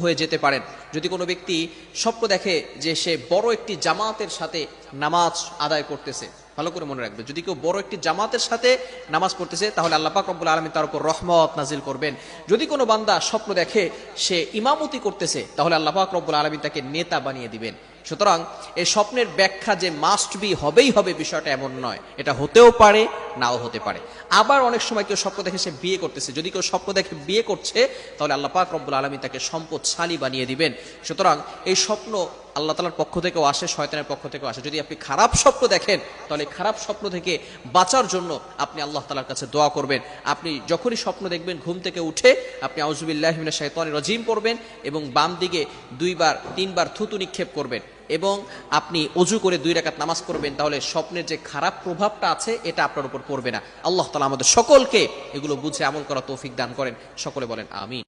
হয়ে যেতে পারেন। যদি কোনো ব্যক্তি স্বপ্ন দেখে যে সে বড় একটি জামাতের সাথে নামাজ আদায় করতেছে, ভালো করে মনে রাখবে, যদি কেউ বড় একটি জামাতের সাথে নামাজ পড়তেছে তাহলে আল্লাহ পাক রব্বুল আলামিন তার উপর রহমত নাজিল করবেন। যদি কোনো বান্দা স্বপ্ন দেখে সে ইমামতি করতেছে তাহলে আল্লাহ পাক রব্বুল আলামিন তাকে নেতা বানিয়ে দিবেন। সুতরাং এই স্বপ্নের ব্যাখ্যা যে মাস্ট বি হবেই হবে বিষয়টা এমন নয়, এটা হতেও পারে নাও হতে পারে। আবার অনেক সময় কেউ স্বপ্ন দেখে সে বিয়ে করতেছে, যদি কেউ স্বপ্ন দেখে বিয়ে করছে তাহলে আল্লাহ পাক রব্বুল আলামিন তাকে সম্পদশালী বানিয়ে দিবেন। সুতরাং এই স্বপ্ন আল্লাহ তাআলার পক্ষ থেকেও আসে, শয়তানের পক্ষ থেকেও আসে। যদি আপনি খারাপ স্বপ্ন দেখেন তাহলে খারাপ স্বপ্ন থেকে বাঁচার জন্য আপনি আল্লাহ তাআলার কাছে দোয়া করবেন। আপনি যখনই স্বপ্ন দেখবেন ঘুম থেকে উঠে আপনি আউযুবিল্লাহি মিনাশ শাইতানির রাজিম পড়বেন এবং বাম দিকে 2-3 বার থুতু নিক্ষেপ করবেন এবং আপনি ওযু করে 2 রাকাত নামাজ পড়বেন। তাহলে স্বপ্নের যে খারাপ প্রভাবটা আছে এটা আপনার উপর পড়বে না। আল্লাহ তাআলা আমাদের সকলকে এগুলো বুঝে আমল করা তৌফিক দান করেন। সকলে বলেন আমিন।